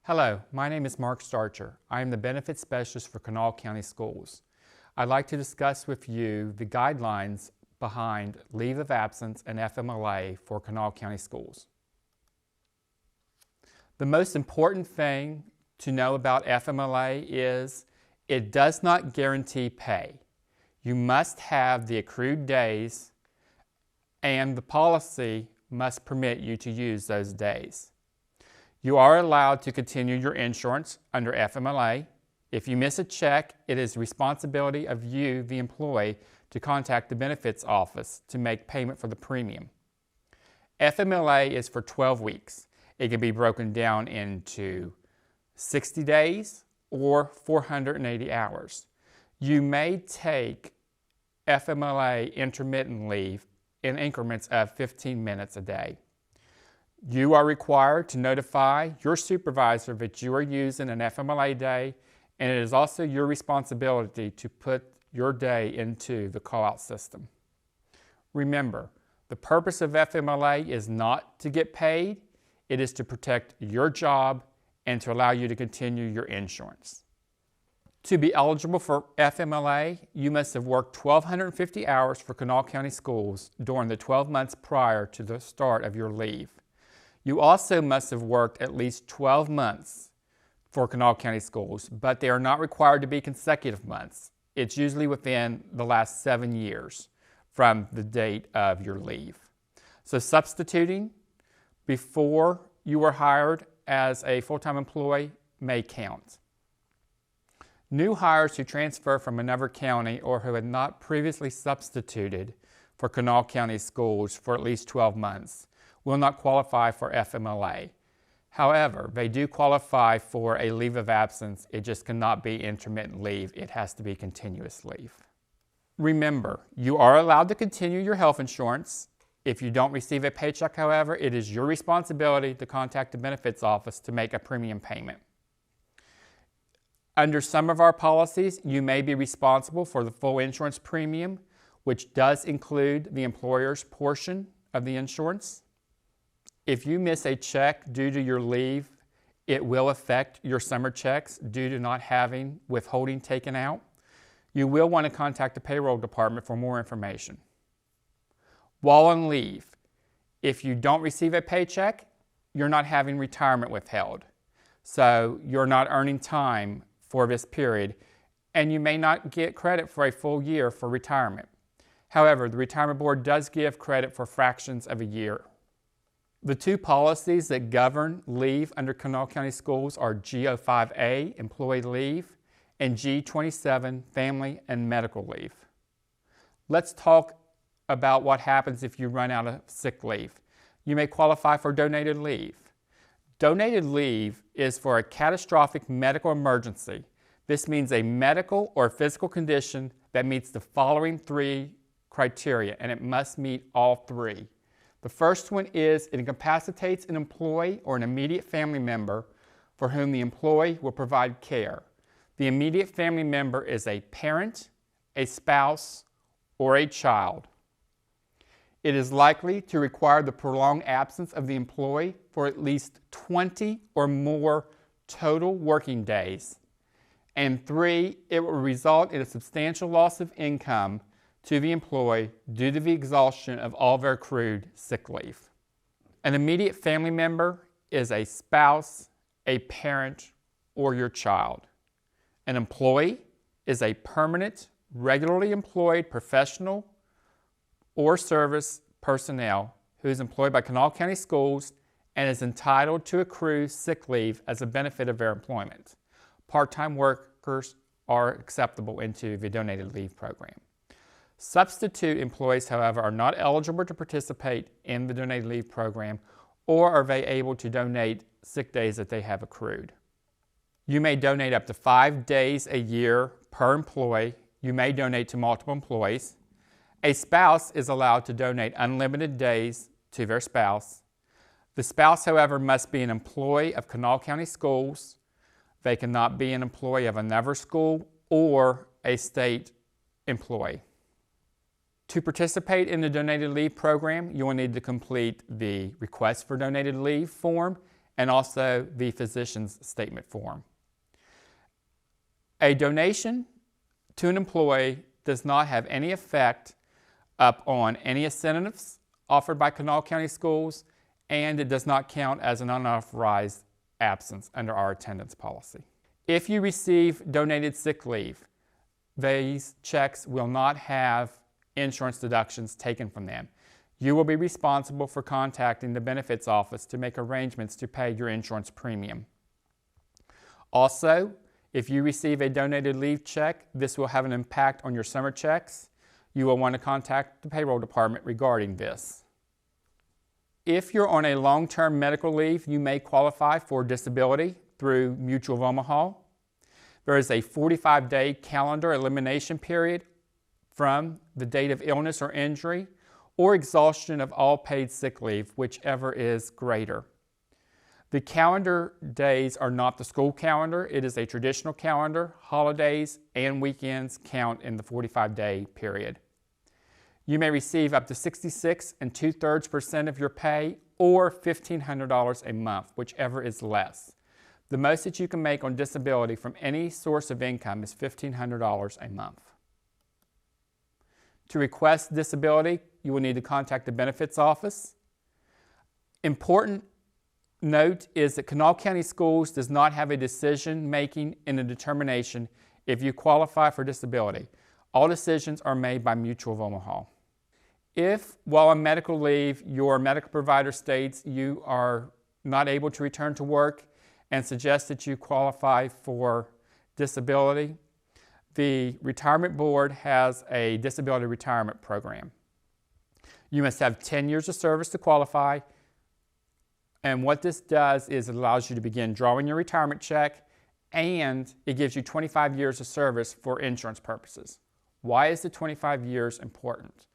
Hello, my name is Mark Starcher. I am the Benefits Specialist for Kanawha County Schools. I'd like to discuss with you the guidelines behind leave of absence and FMLA for Kanawha County Schools. The most important thing to know about FMLA is it does not guarantee pay. You must have the accrued days and the policy must permit you to use those days. You are allowed to continue your insurance under FMLA. If you miss a check, it is the responsibility of you, the employee, to contact the benefits office to make payment for the premium. FMLA is for 12 weeks. It can be broken down into 60 days or 480 hours. You may take FMLA intermittent leave in increments of 15 minutes a day. You are required to notify your supervisor that you are using an FMLA day, and it is also your responsibility to put your day into the call-out system. Remember, the purpose of FMLA is not to get paid, it is to protect your job and to allow you to continue your insurance. To be eligible for FMLA, you must have worked 1,250 hours for Kanawha County Schools during the 12 months prior to the start of your leave. You also must have worked at least 12 months for Kanawha County Schools, but they are not required to be consecutive months. It's usually within the last 7 years from the date of your leave. So substituting before you were hired as a full-time employee may count. New hires who transfer from another county or who had not previously substituted for Kanawha County Schools for at least 12 months will not qualify for FMLA. However, they do qualify for a leave of absence. It just cannot be intermittent leave. It has to be continuous leave. Remember, you are allowed to continue your health insurance. If you don't receive a paycheck, however, it is your responsibility to contact the benefits office to make a premium payment. Under some of our policies, you may be responsible for the full insurance premium, which does include the employer's portion of the insurance. If you miss a check due to your leave, it will affect your summer checks due to not having withholding taken out. You will want to contact the payroll department for more information. While on leave, if you don't receive a paycheck, you're not having retirement withheld. So you're not earning time for this period, and you may not get credit for a full year for retirement. However, the Retirement Board does give credit for fractions of a year. The two policies that govern leave under Kanawha County Schools are G05A, Employee Leave, and G27, Family and Medical Leave. Let's talk about what happens if you run out of sick leave. You may qualify for donated leave. Donated leave is for a catastrophic medical emergency. This means a medical or physical condition that meets the following 3 criteria, and it must meet all 3. The first one is it incapacitates an employee or an immediate family member for whom the employee will provide care. The immediate family member is a parent, a spouse, or a child. It is likely to require the prolonged absence of the employee for at least 20 or more total working days. And 3, it will result in a substantial loss of income to the employee due to the exhaustion of all their accrued sick leave. An immediate family member is a spouse, a parent, or your child. An employee is a permanent, regularly employed professional or service personnel who is employed by Kanawha County Schools and is entitled to accrue sick leave as a benefit of their employment. Part-time workers are acceptable into the donated leave program. Substitute employees, however, are not eligible to participate in the donated leave program, or are they able to donate sick days that they have accrued. You may donate up to 5 days a year per employee. You may donate to multiple employees. A spouse is allowed to donate unlimited days to their spouse. The spouse, however, must be an employee of Kanawha County Schools. They cannot be an employee of another school or a state employee. To participate in the donated leave program, you will need to complete the request for donated leave form and also the physician's statement form. A donation to an employee does not have any effect upon any incentives offered by Kanawha County Schools, and it does not count as an unauthorized absence under our attendance policy. If you receive donated sick leave, these checks will not have insurance deductions taken from them. You will be responsible for contacting the benefits office to make arrangements to pay your insurance premium. Also, if you receive a donated leave check, this will have an impact on your summer checks. You will want to contact the payroll department regarding this. If you're on a long-term medical leave, you may qualify for disability through Mutual of Omaha. There is a 45-day calendar elimination period from the date of illness or injury or exhaustion of all paid sick leave, whichever is greater. The calendar days are not the school calendar. It is a traditional calendar. Holidays and weekends count in the 45-day period. You may receive up to 66 2/3% of your pay or $1,500 a month, whichever is less. The most that you can make on disability from any source of income is $1,500 a month. To request disability, you will need to contact the benefits office. Important note is that Kanawha County Schools does not have a decision making in the determination if you qualify for disability. All decisions are made by Mutual of Omaha. If, while on medical leave, your medical provider states you are not able to return to work and suggests that you qualify for disability, the retirement board has a disability retirement program. You must have 10 years of service to qualify, and what this does is it allows you to begin drawing your retirement check, and it gives you 25 years of service for insurance purposes. Why is the 25 years important?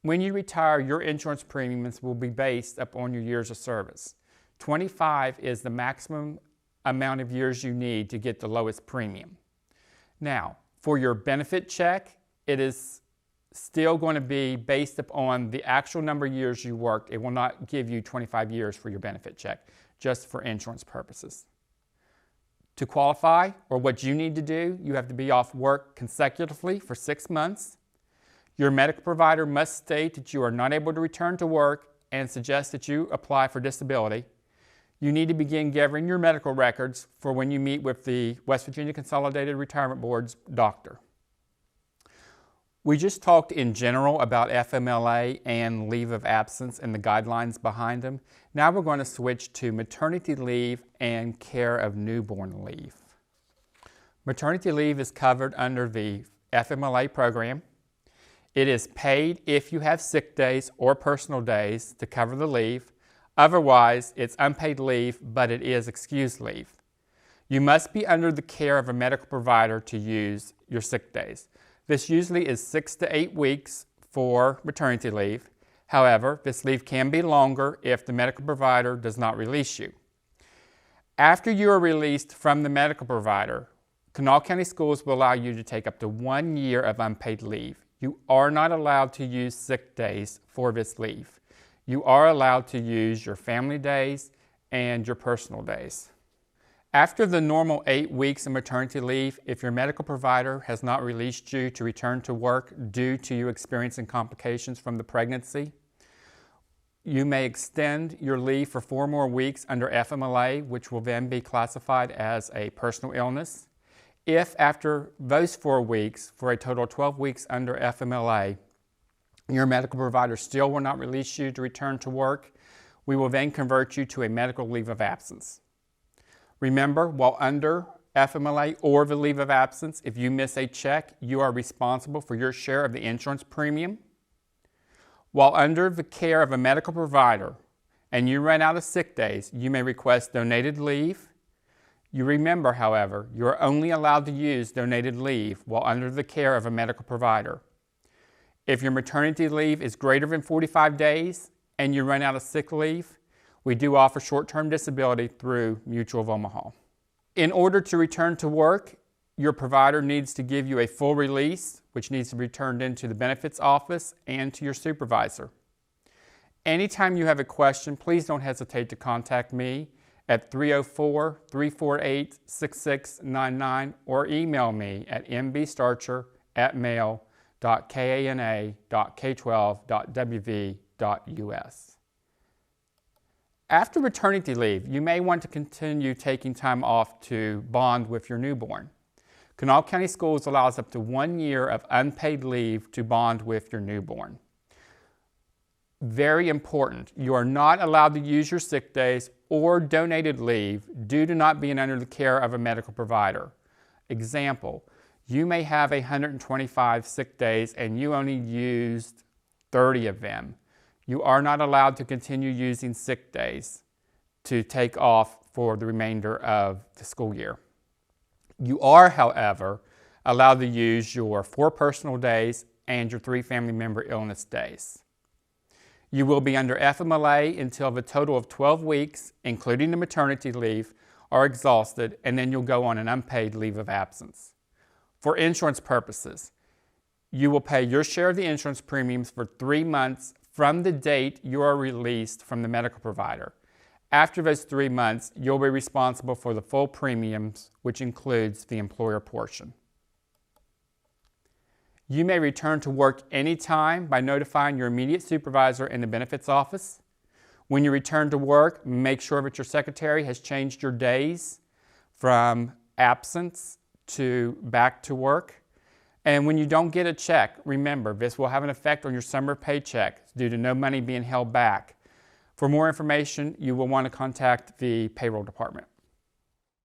When you retire, your insurance premiums will be based upon your years of service. 25 is the maximum amount of years you need to get the lowest premium. Now, for your benefit check, it is still going to be based upon the actual number of years you worked. It will not give you 25 years for your benefit check, just for insurance purposes. To qualify, or what you need to do, you have to be off work consecutively for 6 months. Your medical provider must state that you are not able to return to work and suggest that you apply for disability. You need to begin gathering your medical records for when you meet with the West Virginia Consolidated Retirement Board's doctor. We just talked in general about FMLA and leave of absence and the guidelines behind them. Now we're going to switch to maternity leave and care of newborn leave. Maternity leave is covered under the FMLA program. It is paid if you have sick days or personal days to cover the leave. Otherwise, it's unpaid leave, but it is excused leave. You must be under the care of a medical provider to use your sick days. This usually is 6 to 8 weeks for maternity leave. However, this leave can be longer if the medical provider does not release you. After you are released from the medical provider, Kanawha County Schools will allow you to take up to 1 year of unpaid leave. You are not allowed to use sick days for this leave. You are allowed to use your family days and your personal days. After the normal 8 weeks of maternity leave, if your medical provider has not released you to return to work due to you experiencing complications from the pregnancy, you may extend your leave for 4 more weeks under FMLA, which will then be classified as a personal illness. If after those 4 weeks, for a total of 12 weeks under FMLA, your medical provider still will not release you to return to work, we will then convert you to a medical leave of absence. Remember, while under FMLA or the leave of absence, if you miss a check, you are responsible for your share of the insurance premium. While under the care of a medical provider and you run out of sick days, you may request donated leave. You remember, however, you are only allowed to use donated leave while under the care of a medical provider. If your maternity leave is greater than 45 days and you run out of sick leave, we do offer short-term disability through Mutual of Omaha. In order to return to work, your provider needs to give you a full release, which needs to be turned into the benefits office and to your supervisor. Anytime you have a question, please don't hesitate to contact me. at 304-348-6699 or email me at mbstarcher@mail.kana.k12.wv.us. After maternity leave, you may want to continue taking time off to bond with your newborn. Kanawha County Schools allows up to 1 year of unpaid leave to bond with your newborn. Very important, you are not allowed to use your sick days or donated leave due to not being under the care of a medical provider. Example, you may have 125 sick days and you only used 30 of them. You are not allowed to continue using sick days to take off for the remainder of the school year. You are, however, allowed to use your 4 personal days and your 3 family member illness days. You will be under FMLA until the total of 12 weeks, including the maternity leave, are exhausted, and then you'll go on an unpaid leave of absence. For insurance purposes, you will pay your share of the insurance premiums for 3 months from the date you are released from the medical provider. After those 3 months, you'll be responsible for the full premiums, which includes the employer portion. You may return to work anytime by notifying your immediate supervisor in the benefits office. When you return to work, make sure that your secretary has changed your days from absence to back to work. And when you don't get a check, remember, this will have an effect on your summer paycheck due to no money being held back. For more information, you will want to contact the payroll department.